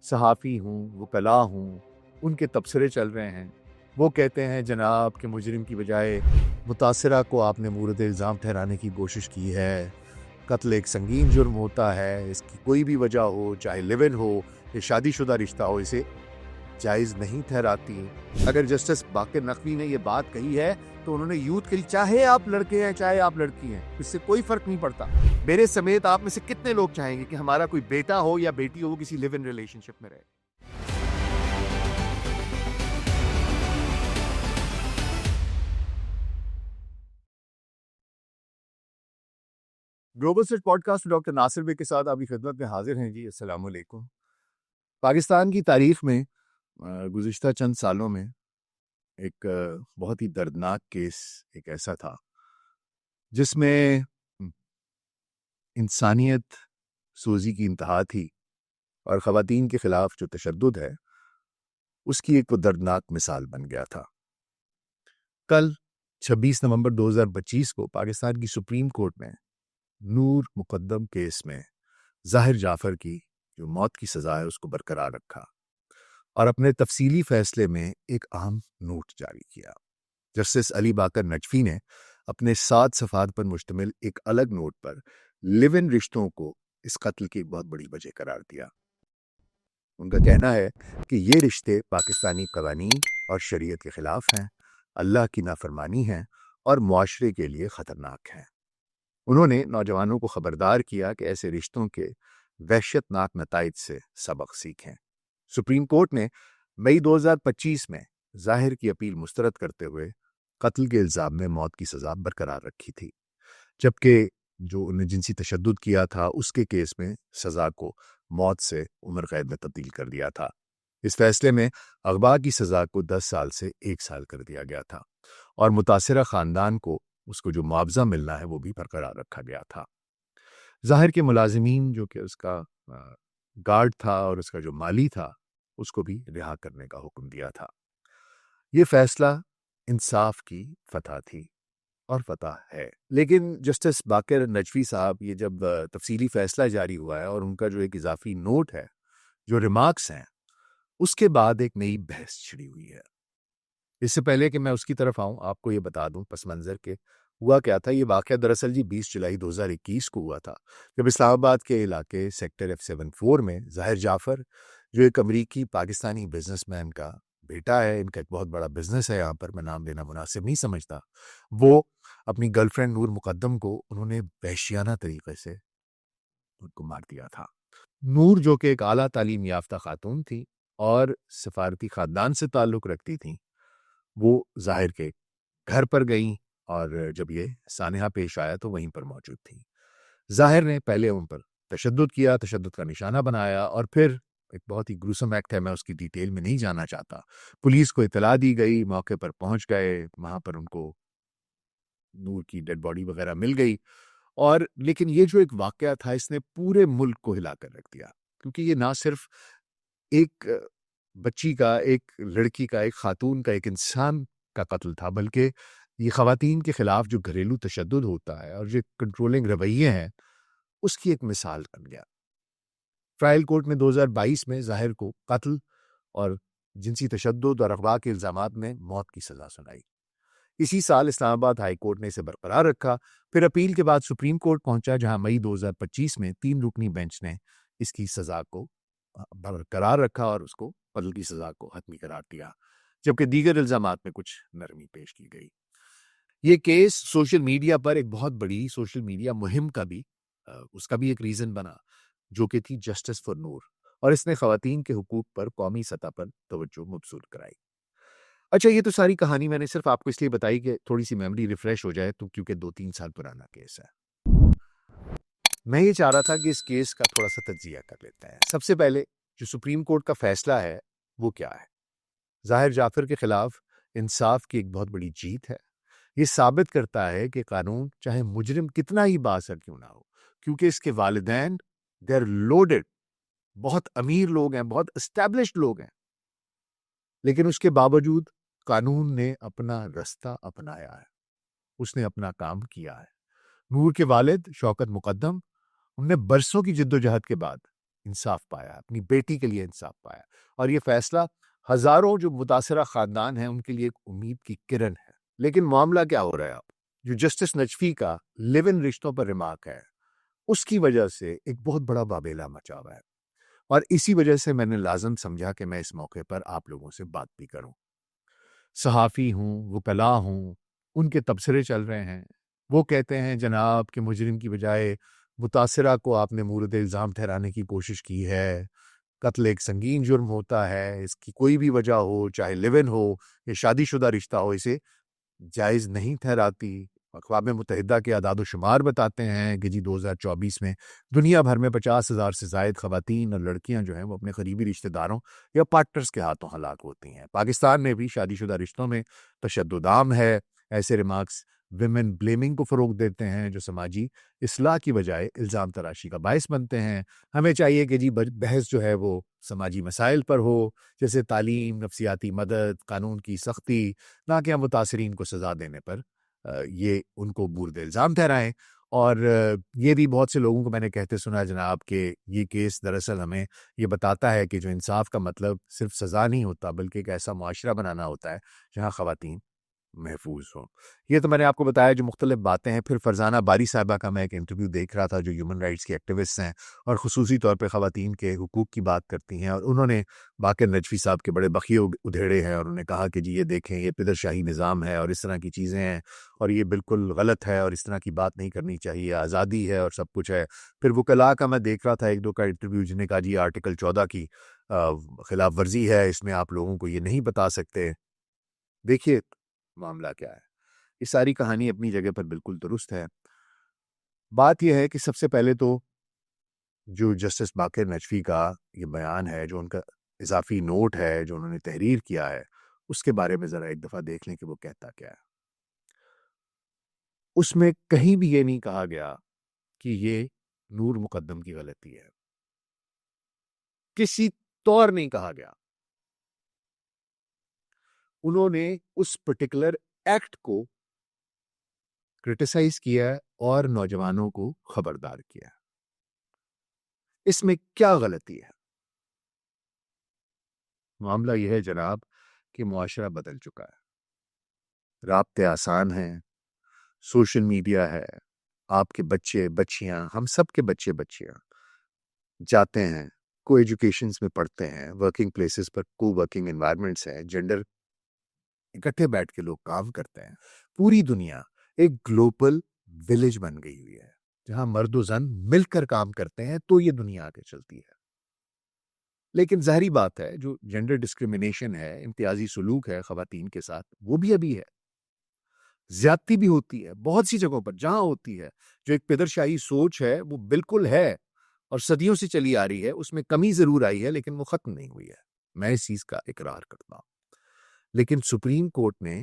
صحافی ہوں، وکلا ہوں، ان کے تبصرے چل رہے ہیں. وہ کہتے ہیں جناب کہ مجرم کی بجائے متاثرہ کو آپ نے مورد الزام ٹھہرانے کی کوشش کی ہے. قتل ایک سنگین جرم ہوتا ہے، اس کی کوئی بھی وجہ ہو، چاہے لیو ان ہو یا شادی شدہ رشتہ ہو، اسے جائز نہیں ٹھہراتی. اگر جسٹس باقر نقوی نے یہ بات کہی ہے تو انہوں نے یوتھ کے لیے، چاہے آپ لڑکے ہیں چاہے آپ لڑکی ہیں، اس سے کوئی فرق نہیں پڑتا. میرے سمیت آپ میں سے کتنے لوگ چاہیں گے کہ ہمارا کوئی بیٹا ہو یا بیٹی ہو وہ کسی لیو ان ریلیشن شپ میں رہے؟ Global search podcast doctor Nasir بے کے ساتھ آپ کی خدمت میں حاضر ہیں. جی السلام علیکم. پاکستان کی تاریخ میں گزشتہ چند سالوں میں ایک بہت ہی دردناک کیس ایک ایسا تھا جس میں انسانیت سوزی کی انتہا تھی، اور خواتین کے خلاف جو تشدد ہے اس کی ایک وہ دردناک مثال بن گیا تھا. کل 26 نومبر 2025 کو پاکستان کی سپریم کورٹ میں نور مقدم کیس میں ظاہر جعفر کی جو موت کی سزا ہے اس کو برقرار رکھا اور اپنے تفصیلی فیصلے میں ایک اہم نوٹ جاری کیا. جسٹس علی باقر نجفی نے اپنے 7 صفحات پر مشتمل ایک الگ نوٹ پر لیو ان رشتوں کو اس قتل کی بہت بڑی وجہ قرار دیا. ان کا کہنا ہے کہ یہ رشتے پاکستانی قوانین اور شریعت کے خلاف ہیں، اللہ کی نافرمانی ہیں اور معاشرے کے لیے خطرناک ہیں. انہوں نے نوجوانوں کو خبردار کیا کہ ایسے رشتوں کے وحشت ناک نتائج سے سبق سیکھیں. سپریم کورٹ نے مئی 2025 میں ظاہر کی اپیل مسترد کرتے ہوئے قتل کے الزام میں موت کی سزا برقرار رکھی تھی، جبکہ جو انہیں جنسی تشدد کیا تھا اس کے کیس میں سزا کو موت سے عمر قید میں تبدیل کر دیا تھا. اس فیصلے میں اغوا کی سزا کو 10 سال سے 1 سال کر دیا گیا تھا اور متاثرہ خاندان کو اس کو جو معاوضہ ملنا ہے وہ بھی برقرار رکھا گیا تھا. ظاہر کے ملازمین جو کہ اس کا گارڈ تھا اور اس کا جو مالی تھا اس کو بھی رہا کرنے کا حکم دیا تھا. یہ فیصلہ انصاف کی فتح تھی اور فتح ہے. لیکن جسٹس باقر نجفی صاحب یہ جب تفصیلی فیصلہ جاری ہوا ہے اور ان کا جو ایک اضافی نوٹ ہے، جو ریمارکس ہیں، اس کے بعد ایک نئی بحث چھڑی ہوئی ہے. اس سے پہلے کہ میں اس کی طرف آؤں آپ کو یہ بتا دوں پس منظر کے ہوا کیا تھا. یہ واقعہ دراصل 20 جولائی 2021 کو ہوا تھا، جب اسلام آباد کے علاقے سیکٹر F74 میں ظاہر جعفر جو ایک امریکی پاکستانی بزنس مین کا بیٹا ہے، ان کا ایک بہت بڑا بزنس ہے، یہاں پر میں نام لینا مناسب نہیں سمجھتا، وہ اپنی گرل فرینڈ نور مقدم کو انہوں نے وحشیانہ طریقے سے ان کو مار دیا تھا. نور جو کہ ایک اعلیٰ تعلیم یافتہ خاتون تھی اور سفارتی خاندان سے تعلق رکھتی تھیں، وہ ظاہر کے گھر پر گئیں اور جب یہ سانحہ پیش آیا تو وہیں پر موجود تھیں. ظاہر نے پہلے ان پر تشدد کیا، تشدد کا نشانہ بنایا، اور پھر ایک بہت ہی گروسم ایکٹ ہے، میں اس کی ڈیٹیل میں نہیں جانا چاہتا. پولیس کو اطلاع دی گئی، موقع پر پہنچ گئے، وہاں پر ان کو نور کی ڈیڈ باڈی وغیرہ مل گئی. اور لیکن یہ جو ایک واقعہ تھا اس نے پورے ملک کو ہلا کر رکھ دیا، کیونکہ یہ نہ صرف ایک بچی کا، ایک لڑکی کا، ایک خاتون کا، ایک انسان کا قتل تھا، بلکہ یہ خواتین کے خلاف جو گھریلو تشدد ہوتا ہے اور جو کنٹرولنگ رویے ہیں اس کی ایک مثال بن گیا. ٹرائل کورٹ نے 2022 میں ظاہر کو قتل اور جنسی تشدد اور اغوا کے الزامات میں موت کی سزا سنائی. اسی سال اسلام آباد ہائی کورٹ نے اسے برقرار رکھا، پھر اپیل کے بعد سپریم کورٹ پہنچا، جہاں مئی 2025 میں 3 رکنی بینچ نے اس کی سزا کو برقرار رکھا اور اس کو قتل کی سزا کو حتمی قرار دیا، جبکہ دیگر الزامات میں کچھ نرمی پیش کی گئی. یہ کیس سوشل میڈیا پر ایک بہت بڑی سوشل میڈیا مہم کا بھی اس کا بھی ایک ریزن بنا، جو کہ تھی جسٹس فار نور، اور اس نے خواتین کے حقوق پر قومی سطح پر توجہ مبذول کرائی. اچھا، یہ تو ساری کہانی میں نے صرف آپ کو اس لیے بتائی کہ تھوڑی سی میموری ریفریش ہو جائے، تو کیونکہ 2-3 سال پرانا کیس ہے. میں یہ چاہ رہا تھا کہ اس کیس کا تھوڑا سا تجزیہ کر لیتے ہیں. سب سے پہلے جو سپریم کورٹ کا فیصلہ ہے وہ کیا ہے؟ ظاہر جعفر کے خلاف انصاف کی ایک بہت بڑی جیت ہے. یہ ثابت کرتا ہے کہ قانون چاہے مجرم کتنا ہی بااثر کیوں نہ ہو، کیونکہ اس کے والدین دیر لوڈڈ، بہت امیر لوگ ہیں، بہت اسٹیبلشڈ لوگ ہیں، لیکن اس کے باوجود قانون نے اپنا رستہ اپنایا ہے، اس نے اپنا کام کیا ہے. نور کے والد شوکت مقدم، انہوں نے برسوں کی جد و جہد کے بعد انصاف پایا، اپنی بیٹی کے لیے انصاف پایا، اور یہ فیصلہ ہزاروں جو متاثرہ خاندان ہیں ان کے لیے ایک امید کی کرن ہے۔ لیکن معاملہ کیا ہو رہا ہے اب؟ جو جسٹس نجفی کا لیو ان رشتوں پر ریمارک ہے، اس کی وجہ سے ایک بہت بڑا بابیلا مچا ہوا ہے، اور اسی وجہ سے میں نے لازم سمجھا کہ میں اس موقع پر آپ لوگوں سے بات بھی کروں۔ صحافی ہوں، وکلاء ہوں، ان کے تبصرے چل رہے ہیں۔ وہ کہتے ہیں جناب کہ مجرم کی بجائے متاثرہ کو آپ نے مورد الزام ٹھہرانے کی کوشش کی ہے، قتل ایک سنگین جرم ہوتا ہے، اس کی کوئی بھی وجہ ہو، چاہے لیو ان ہو یا شادی شدہ رشتہ ہو، اسے جائز نہیں ٹھہراتی۔ اقوام متحدہ کے اعداد و شمار بتاتے ہیں کہ جی 2024 میں دنیا بھر میں 50,000 سے زائد خواتین اور لڑکیاں جو ہیں وہ اپنے قریبی رشتہ داروں یا پارٹنرز کے ہاتھوں ہلاک ہوتی ہیں۔ پاکستان میں بھی شادی شدہ رشتوں میں تشدد عام ہے۔ ایسے ریمارکس ویمن بلیمنگ کو فروغ دیتے ہیں، جو سماجی اصلاح کی بجائے الزام تراشی کا باعث بنتے ہیں۔ ہمیں چاہیے کہ جی بحث جو ہے وہ سماجی مسائل پر ہو، جیسے تعلیم، نفسیاتی مدد، قانون کی سختی، نہ کہ ہم متاثرین کو سزا دینے پر یہ ان کو مورد الزام ٹھہرائیں۔ اور یہ بھی بہت سے لوگوں کو میں نے کہتے سنا جناب کہ یہ کیس دراصل ہمیں یہ بتاتا ہے کہ جو انصاف کا مطلب صرف سزا نہیں ہوتا، بلکہ ایک ایسا معاشرہ بنانا ہوتا ہے جہاں خواتین محفوظ ہوں۔ یہ تو میں نے آپ کو بتایا جو مختلف باتیں ہیں۔ پھر فرزانہ باری صاحبہ کا میں ایک انٹرویو دیکھ رہا تھا، جو ہیومن رائٹس کی ایکٹیوسٹ ہیں اور خصوصی طور پہ خواتین کے حقوق کی بات کرتی ہیں، اور انہوں نے باقر نجفی صاحب کے بڑے بخیے ادھیڑے ہیں، اور انہوں نے کہا کہ جی یہ دیکھیں، یہ پدر شاہی نظام ہے اور اس طرح کی چیزیں ہیں، اور یہ بالکل غلط ہے اور اس طرح کی بات نہیں کرنی چاہیے، آزادی ہے اور سب کچھ ہے۔ پھر وکلاء کا میں دیکھ رہا تھا ایک دو کا انٹرویو، جن نے کہا جی آرٹیکل 14 کی خلاف ورزی ہے، اس میں آپ لوگوں کو یہ نہیں بتا سکتے۔ دیکھیے معاملہ کیا ہے، یہ ساری کہانی اپنی جگہ پر بالکل درست ہے۔ بات یہ ہے کہ سب سے پہلے تو جو جسٹس باقر نجفی کا یہ بیان ہے، جو ان کا اضافی نوٹ ہے جو انہوں نے تحریر کیا ہے، اس کے بارے میں ذرا ایک دفعہ دیکھ لیں کہ وہ کہتا کیا ہے۔ اس میں کہیں بھی یہ نہیں کہا گیا کہ یہ نور مقدم کی غلطی ہے، کسی طور نہیں کہا گیا۔ انہوں نے اس پرٹیکولر ایکٹ کو کرٹیسائز کیا اور نوجوانوں کو خبردار کیا۔ اس میں کیا غلطی ہے؟ معاملہ یہ ہے جناب کہ معاشرہ بدل چکا ہے، رابطے آسان ہیں، سوشل میڈیا ہے، آپ کے بچے بچیاں، ہم سب کے بچے بچیاں جاتے ہیں، کو ایجوکیشنز میں پڑھتے ہیں، ورکنگ پلیسز پر کو ورکنگ انوائرمنٹس ہیں، جینڈر اکٹھے بیٹھ کے لوگ کام کرتے ہیں۔ پوری دنیا ایک گلوبل ولیج بن گئی ہوئی ہے، جہاں مرد و زن مل کر کام کرتے ہیں تو یہ دنیا آگے چلتی ہے۔ لیکن ظاہری بات ہے جو جینڈر ڈسکریمنیشن ہے، امتیازی سلوک ہے خواتین کے ساتھ، وہ بھی ابھی ہے، زیادتی بھی ہوتی ہے بہت سی جگہوں پر جہاں ہوتی ہے۔ جو ایک پدرشاہی سوچ ہے وہ بالکل ہے اور صدیوں سے چلی آ رہی ہے، اس میں کمی ضرور آئی ہے لیکن وہ ختم نہیں ہوئی ہے، میں اس چیز کا اقرار کرتا ہوں۔ لیکن سپریم کورٹ نے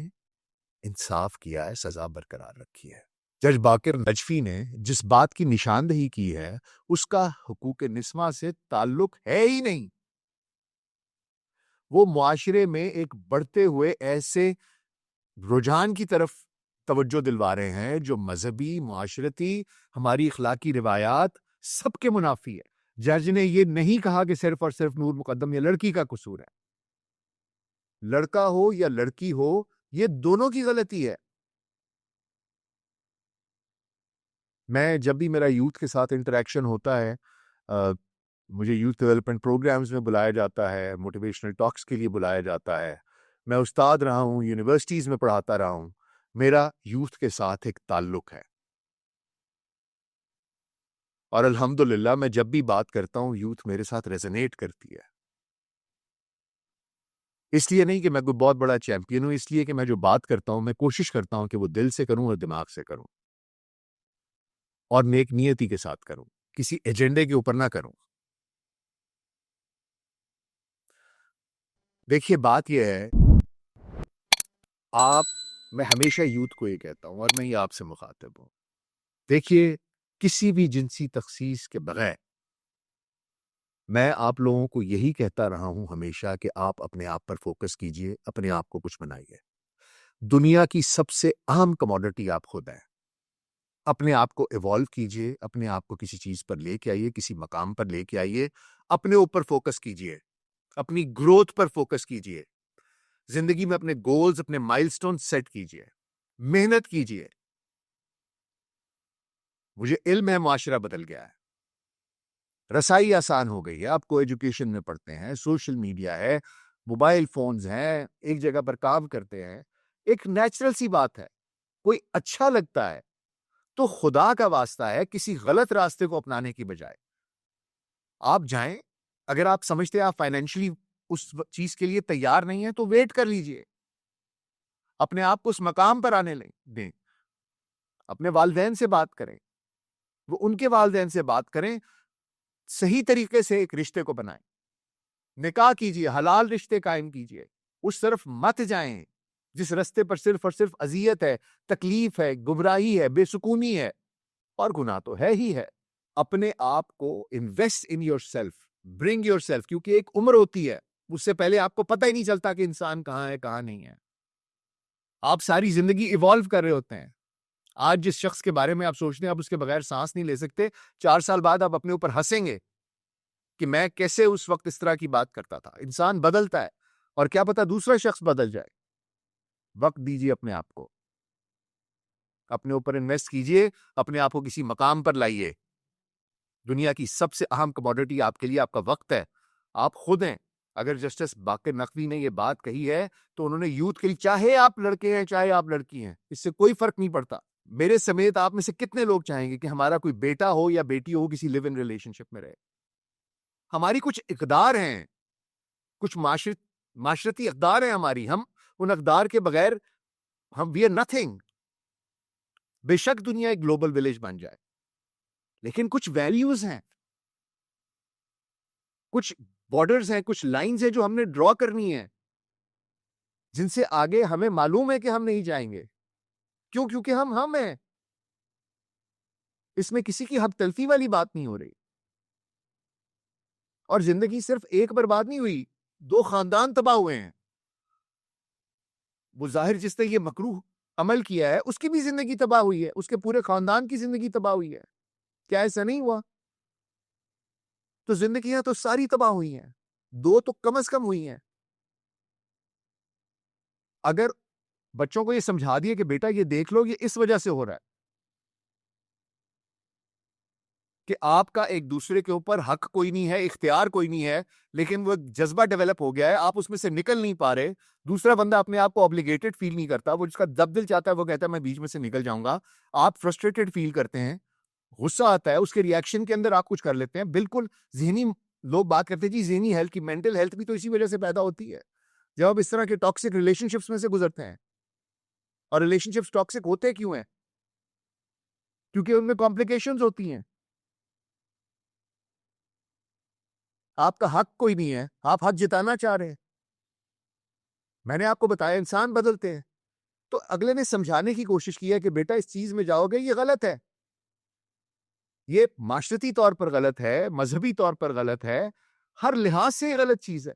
انصاف کیا ہے، سزا برقرار رکھی ہے۔ جج باقر نجفی نے جس بات کی نشاندہی کی ہے اس کا حقوق نسواں سے تعلق ہے ہی نہیں۔ وہ معاشرے میں ایک بڑھتے ہوئے ایسے رجحان کی طرف توجہ دلوا رہے ہیں جو مذہبی، معاشرتی، ہماری اخلاقی روایات سب کے منافی ہے۔ جج نے یہ نہیں کہا کہ صرف اور صرف نور مقدم یا لڑکی کا قصور ہے، لڑکا ہو یا لڑکی ہو، یہ دونوں کی غلطی ہے۔ میں جب بھی میرا یوتھ کے ساتھ انٹریکشن ہوتا ہے، مجھے یوتھ ڈیولپمنٹ پروگرامز میں بلایا جاتا ہے، موٹیویشنل ٹاکس کے لیے بلایا جاتا ہے، میں استاد رہا ہوں، یونیورسٹیز میں پڑھاتا رہا ہوں، میرا یوتھ کے ساتھ ایک تعلق ہے، اور الحمدللہ میں جب بھی بات کرتا ہوں یوتھ میرے ساتھ ریزونیٹ کرتی ہے۔ اس لیے نہیں کہ میں کوئی بہت بڑا چیمپئن ہوں، اس لیے کہ میں جو بات کرتا ہوں میں کوشش کرتا ہوں کہ وہ دل سے کروں اور دماغ سے کروں، اور نیک نیتی کے ساتھ کروں، کسی ایجنڈے کے اوپر نہ کروں۔ دیکھیے بات یہ ہے، میں ہمیشہ یوتھ کو یہ کہتا ہوں اور میں یہ آپ سے مخاطب ہوں، دیکھیے کسی بھی جنسی تخصیص کے بغیر میں آپ لوگوں کو یہی کہتا رہا ہوں ہمیشہ کہ آپ اپنے آپ پر فوکس کیجئے، اپنے آپ کو کچھ بنائیے۔ دنیا کی سب سے اہم کموڈٹی آپ خود ہیں، اپنے آپ کو ایوالو کیجئے، اپنے آپ کو کسی چیز پر لے کے آئیے، کسی مقام پر لے کے آئیے، اپنے اوپر فوکس کیجئے، اپنی گروتھ پر فوکس کیجئے، زندگی میں اپنے گولز، اپنے مائل سٹون سیٹ کیجئے، محنت کیجئے۔ مجھے علم ہے، معاشرہ بدل گیا ہے، رسائی آسان ہو گئی ہے، آپ کو ایجوکیشن میں پڑھتے ہیں، سوشل میڈیا ہے، موبائل فونز ہیں، ایک جگہ پر کام کرتے ہیں، ایک نیچرل سی بات ہے، کوئی اچھا لگتا ہے تو خدا کا واسطہ ہے کسی غلط راستے کو اپنانے کی بجائے آپ جائیں۔ اگر آپ سمجھتے ہیں آپ فائنینشلی اس چیز کے لیے تیار نہیں ہیں تو ویٹ کر لیجئے، اپنے آپ کو اس مقام پر آنے دیں، اپنے والدین سے بات کریں، وہ ان کے والدین سے بات کریں، صحیح طریقے سے ایک رشتے کو بنائیں، نکاح کیجئے، حلال رشتے قائم کیجئے، اس طرف مت جائیں جس رستے پر صرف اور صرف اذیت ہے، تکلیف ہے، گمراہی ہے، بے سکونی ہے، اور گناہ تو ہے ہی ہے۔ اپنے آپ کو invest in your self, bring your self, کیونکہ ایک عمر ہوتی ہے، اس سے پہلے آپ کو پتہ ہی نہیں چلتا کہ انسان کہاں ہے کہاں نہیں ہے۔ آپ ساری زندگی ایوالو کر رہے ہوتے ہیں، آج جس شخص کے بارے میں آپ سوچتے ہیں آپ اس کے بغیر سانس نہیں لے سکتے، 4 سال بعد آپ اپنے اوپر ہنسیں گے کہ میں کیسے اس وقت اس طرح کی بات کرتا تھا۔ انسان بدلتا ہے، اور کیا پتا دوسرا شخص بدل جائے۔ وقت دیجیے اپنے آپ کو، اپنے اوپر انویسٹ کیجئے، اپنے آپ کو کسی مقام پر لائیے۔ دنیا کی سب سے اہم کموڈٹی آپ کے لیے آپ کا وقت ہے، آپ خود ہیں۔ اگر جسٹس باقر نقوی نے یہ بات کہی ہے تو انہوں نے یوتھ کے لیے، چاہے آپ لڑکے ہیں چاہے آپ لڑکی ہیں، اس سے کوئی فرق نہیں پڑتا۔ میرے سمیت آپ میں سے کتنے لوگ چاہیں گے کہ ہمارا کوئی بیٹا ہو یا بیٹی ہو کسی لیو ان ریلیشن شپ میں رہے؟ ہماری کچھ اقدار ہیں، کچھ معاشرتی اقدار ہیں ہماری، ہم ان اقدار کے بغیر ہم وی آر نتھنگ۔ بے شک دنیا ایک گلوبل ولیج بن جائے، لیکن کچھ ویلیوز ہیں، کچھ بارڈرز ہیں، کچھ لائنز ہیں جو ہم نے ڈرا کرنی ہیں، جن سے آگے ہمیں معلوم ہے کہ ہم نہیں جائیں گے۔ کیوں؟ کیونکہ ہم ہیں۔ اس میں کسی کی حق تلفی والی بات نہیں ہو رہی، اور زندگی صرف ایک برباد نہیں ہوئی، 2 خاندان تباہ ہوئے ہیں۔ وہ ظاہر جس نے یہ مکروہ عمل کیا ہے اس کی بھی زندگی تباہ ہوئی ہے، اس کے پورے خاندان کی زندگی تباہ ہوئی ہے۔ کیا ایسا نہیں ہوا؟ تو زندگیاں تو ساری تباہ ہوئی ہیں، 2 تو کم از کم ہوئی ہیں۔ اگر بچوں کو یہ سمجھا دیے کہ بیٹا یہ دیکھ لو، یہ اس وجہ سے ہو رہا ہے کہ آپ کا ایک دوسرے کے اوپر حق کوئی نہیں ہے، اختیار کوئی نہیں ہے، لیکن وہ جذبہ ڈیولپ ہو گیا ہے، آپ اس میں سے نکل نہیں پا رہے، دوسرا بندہ اپنے آپ کو obbligated فیل نہیں کرتا، وہ جس کا جب دل چاہتا ہے وہ کہتا ہے میں بیچ میں سے نکل جاؤں گا، آپ فرسٹریٹڈ فیل کرتے ہیں، غصہ آتا ہے، اس کے ریاکشن کے اندر آپ کچھ کر لیتے ہیں۔ بالکل ذہنی، لوگ بات کرتے ہیں جی ذہنی ہیلتھ کی، مینٹل ہیلتھ بھی تو اسی وجہ سے پیدا ہوتی ہے جب آپ اس طرح کے ٹاکسک ریلیشن شپس میں سے گزرتے ہیں۔ اور ریلیشن شپس ٹاکسک ہوتے کیوں ہیں؟ کیونکہ ان میں کمپلیکیشنز ہوتی ہیں، آپ کا حق کوئی نہیں ہے، آپ حق جتانا چاہ رہے ہیں۔ میں نے آپ کو بتایا انسان بدلتے ہیں، تو اگلے نے سمجھانے کی کوشش کی ہے کہ بیٹا اس چیز میں جاؤ گے یہ غلط ہے، یہ معاشرتی طور پر غلط ہے، مذہبی طور پر غلط ہے، ہر لحاظ سے یہ غلط چیز ہے،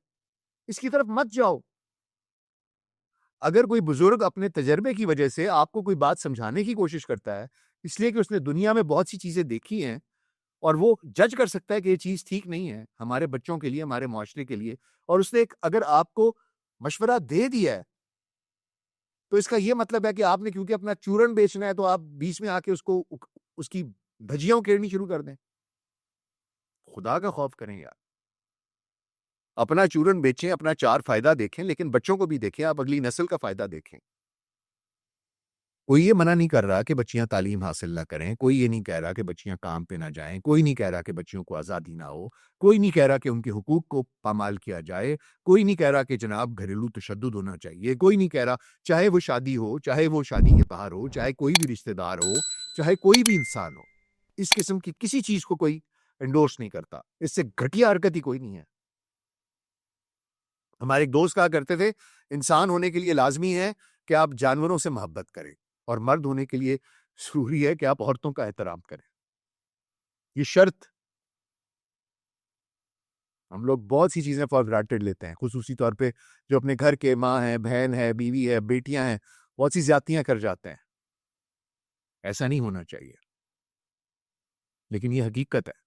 اس کی طرف مت جاؤ۔ اگر کوئی بزرگ اپنے تجربے کی وجہ سے آپ کو کوئی بات سمجھانے کی کوشش کرتا ہے، اس لیے کہ اس نے دنیا میں بہت سی چیزیں دیکھی ہیں اور وہ جج کر سکتا ہے کہ یہ چیز ٹھیک نہیں ہے ہمارے بچوں کے لیے، ہمارے معاشرے کے لیے، اور اس نے اگر آپ کو مشورہ دے دیا ہے تو اس کا یہ مطلب ہے کہ آپ نے کیونکہ اپنا چورن بیچنا ہے تو آپ بیچ میں آ کے اس کی دھجیاں کھیڑنی شروع کر دیں۔ خدا کا خوف کریں یار، اپنا چورن بیچیں، اپنا 4 فائدہ دیکھیں، لیکن بچوں کو بھی دیکھیں، آپ اگلی نسل کا فائدہ دیکھیں۔ کوئی یہ منع نہیں کر رہا کہ بچیاں تعلیم حاصل نہ کریں، کوئی یہ نہیں کہہ رہا کہ بچیاں کام پہ نہ جائیں، کوئی نہیں کہہ رہا کہ بچیوں کو آزادی نہ ہو، کوئی نہیں کہہ رہا کہ ان کے حقوق کو پامال کیا جائے، کوئی نہیں کہہ رہا کہ جناب گھریلو تشدد ہونا چاہیے، کوئی نہیں کہہ رہا، چاہے وہ شادی ہو، چاہے وہ شادی کے باہر ہو، چاہے کوئی بھی رشتہ دار ہو، چاہے کوئی بھی انسان ہو، اس قسم کی کسی چیز کو کوئی انڈورس نہیں کرتا، اس سے گھٹیا حرکت ہی کوئی نہیں ہے۔ ہمارے ایک دوست کہا کرتے تھے انسان ہونے کے لیے لازمی ہے کہ آپ جانوروں سے محبت کریں، اور مرد ہونے کے لیے ضروری ہے کہ آپ عورتوں کا احترام کریں۔ یہ شرط ہم لوگ بہت سی چیزیں فار گرانٹیڈ لیتے ہیں، خصوصی طور پہ جو اپنے گھر کے ماں ہیں، بہن ہے، بیوی ہے، بیٹیاں ہیں، بہت سی زیادتیاں کر جاتے ہیں۔ ایسا نہیں ہونا چاہیے، لیکن یہ حقیقت ہے۔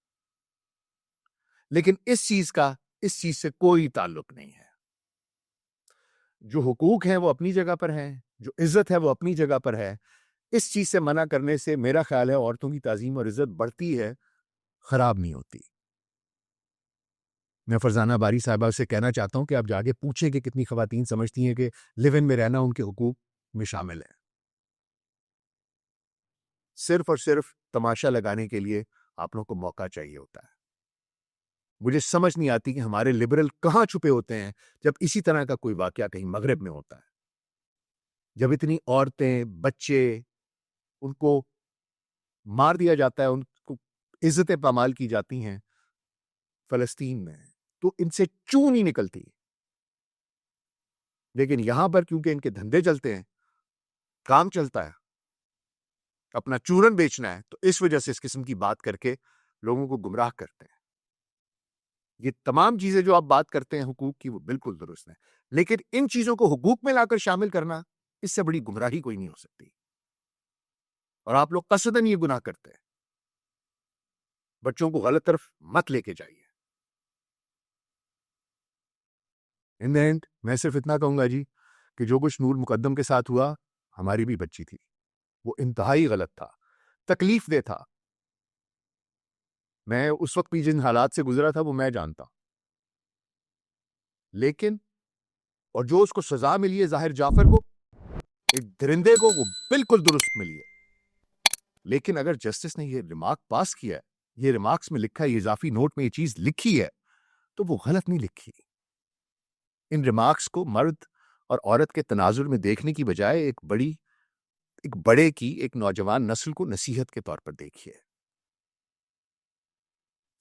لیکن اس چیز سے کوئی تعلق نہیں ہے۔ جو حقوق ہیں وہ اپنی جگہ پر ہیں، جو عزت ہے وہ اپنی جگہ پر ہے۔ اس چیز سے منع کرنے سے میرا خیال ہے عورتوں کی تعظیم اور عزت بڑھتی ہے، خراب نہیں ہوتی۔ میں فرزانہ باری صاحبہ سے کہنا چاہتا ہوں کہ آپ جا کے پوچھیں کہ کتنی خواتین سمجھتی ہیں کہ لیو ان میں رہنا ان کے حقوق میں شامل ہے۔ صرف اور صرف تماشا لگانے کے لیے آپ لوگوں کو موقع چاہیے ہوتا ہے۔ مجھے سمجھ نہیں آتی کہ ہمارے لبرل کہاں چھپے ہوتے ہیں جب اسی طرح کا کوئی واقعہ کہیں مغرب میں ہوتا ہے، جب اتنی عورتیں، بچے، ان کو مار دیا جاتا ہے، ان کو عزتیں پامال کی جاتی ہیں فلسطین میں، تو ان سے چوں نہیں نکلتی۔ لیکن یہاں پر کیونکہ ان کے دھندے چلتے ہیں، کام چلتا ہے، اپنا چورن بیچنا ہے، تو اس وجہ سے اس قسم کی بات کر کے لوگوں کو گمراہ کرتے ہیں۔ یہ تمام چیزیں جو آپ بات کرتے ہیں حقوق کی، وہ بالکل درست ہیں، لیکن ان چیزوں کو حقوق میں لا کر شامل کرنا، اس سے بڑی گمراہی کوئی نہیں ہو سکتی۔ اور آپ لوگ قصداً یہ گناہ کرتے ہیں۔ بچوں کو غلط طرف مت لے کے جائیے۔ ان دی اینڈ میں صرف اتنا کہوں گا جی کہ جو کچھ نور مقدم کے ساتھ ہوا، ہماری بھی بچی تھی، وہ انتہائی غلط تھا، تکلیف دہ تھا۔ میں اس وقت بھی جن حالات سے گزرا تھا وہ میں جانتا، لیکن اور جو اس کو سزا ملی ہے ظاہر جعفر کو، ایک درندے کو، وہ بالکل درست ملی ہے۔ لیکن اگر جسٹس نے یہ ریمارک پاس کیا ہے، یہ ریمارکس میں لکھا ہے، یہ اضافی نوٹ میں یہ چیز لکھی ہے، تو وہ غلط نہیں لکھی۔ ان ریمارکس کو مرد اور عورت کے تناظر میں دیکھنے کی بجائے ایک بڑے کی، ایک نوجوان نسل کو نصیحت کے طور پر دیکھیے۔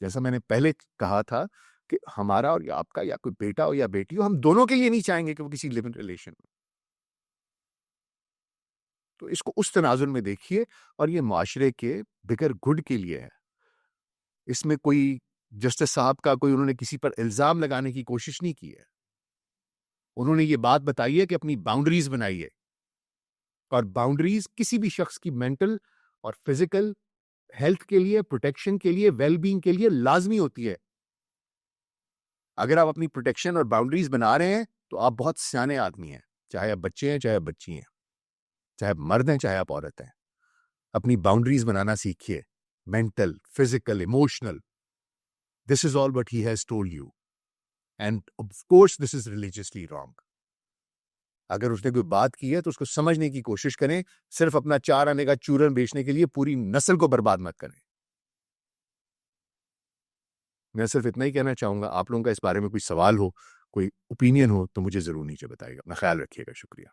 جیسا میں نے پہلے کہا تھا کہ ہمارا اور آپ کا یا کوئی بیٹا ہو یا بیٹی ہو، ہم دونوں کے یہ نہیں چاہیں گے کہ وہ کسی لیو ان ریلیشن میں، تو اس کو اس تناظر میں دیکھیے، اور یہ معاشرے کے بگر گڈ کے لیے ہے۔ اس میں کوئی جسٹس صاحب کا کوئی انہوں نے کسی پر الزام لگانے کی کوشش نہیں کی ہے۔ انہوں نے یہ بات بتائی ہے کہ اپنی باؤنڈریز بنائیے، اور باؤنڈریز کسی بھی شخص کی مینٹل اور فزیکل ہیلتھ کے لیے، پروٹیکشن کے لیے، ویل بینگ کے لیے لازمی ہوتی ہے۔ اگر آپ اپنی پروٹیکشن اور باؤنڈریز بنا رہے ہیں تو آپ بہت سیانے آدمی ہیں، چاہے آپ بچے ہیں، چاہے آپ بچی ہیں، چاہے آپ مرد ہیں، چاہے آپ عورت ہیں۔ اپنی باؤنڈریز بنانا سیکھیے، mental, physical, emotional. This is all what he has told you, and of course this is religiously wrong. اگر اس نے کوئی بات کی ہے تو اس کو سمجھنے کی کوشش کریں، صرف اپنا 4 آنے کا چورن بیچنے کے لیے پوری نسل کو برباد مت کریں۔ میں صرف اتنا ہی کہنا چاہوں گا، آپ لوگوں کا اس بارے میں کوئی سوال ہو، کوئی اوپینین ہو تو مجھے ضرور نیچے بتائیے گا۔ اپنا خیال رکھیے گا، شکریہ۔